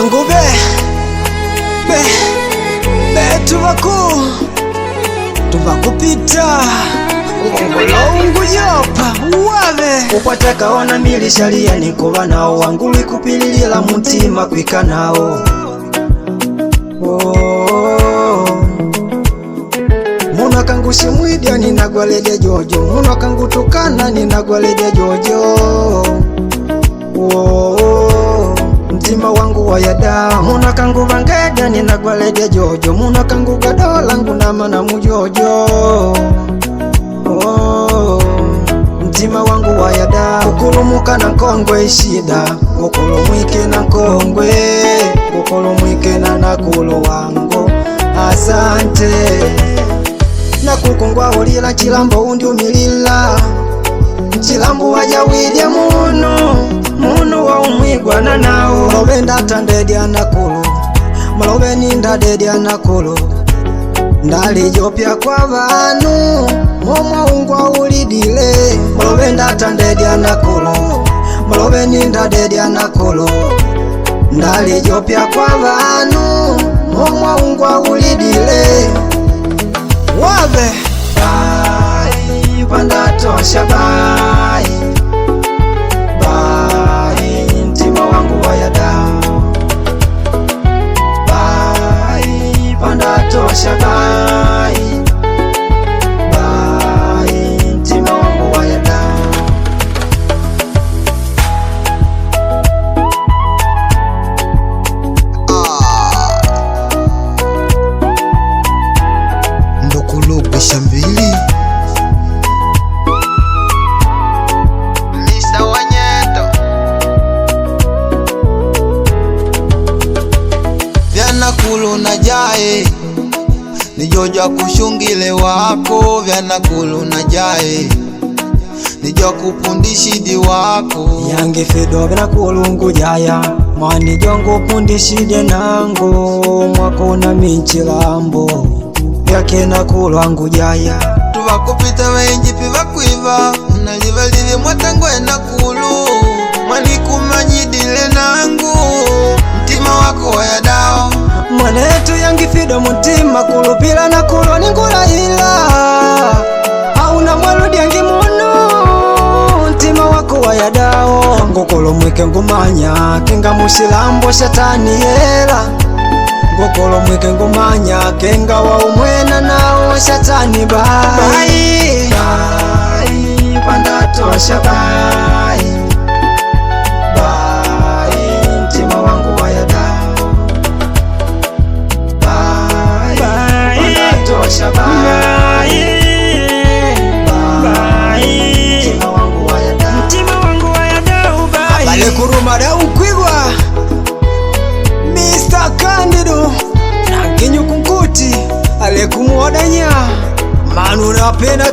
wangu tuvakupita unguyopa uwave upata kaona milishalia nikuba nao wangu likupililila mutima kwika nao Muna kangu shimwidia ninagwaledia jojo Muna kangu tukana ninagwaledia jojo Mtima wangu wayada Muna kangu vangeda ninagwaledia jojo Muna kangu gadola ngunama na mujojo Mtima wangu wayada Ukulumuka na nkongwe shida Ukulumwike na nkongwe Ukulumwike na nakulu wangu Asante na kukungwa ulila chilambo undi umilila chilambo wajawidya munu wa umwigwa na nao malobe ndatandedya nakulu malobe nindadedya nakulu ndalijopya kwa vanu momwa ungwa ulidile malobe ndatandedya nakulu malobe nindadedya nakulu ndalijopya kwa vanu momwa ungwa ulidile Wave Bye Panda tosha bye Bye Mtima wangu wayada Bye Panda tosha bye Bye Mtima wangu wayada Shambili Lisa Wanyeto Vyana kulu na jae Nijoja kushungile wako Vyana kulu na jae Nijo kupundishidi wako Yange fido vyana kulungu jaya Mani jongo pundishide nango Mwako na minchilambo yake na kulwangu jaya tuvakupita wenji pivakwiva unalivalile mwatangwe na kulu mwanikumanyidile nangu mtima wako wayadao mwanetu yangifido mutima kulupila na kulwa ningula ila hauna mwaludi yangi munu mtima wako wayadao ngokolo mwike ngumanya kinga musilambo shatani yela Ngokolo mwike ngumanya kenga wa umwena nao shatani bai Bai Panda tosha bai Bai Mtima wangu wayada Bai Panda tosha bai Bai Mtima wangu wayada Mtima wangu wayada ubai Abale kurumada ukwigwa Mr. Candido na kinyu kunkuti ale kumwodanya manu napenda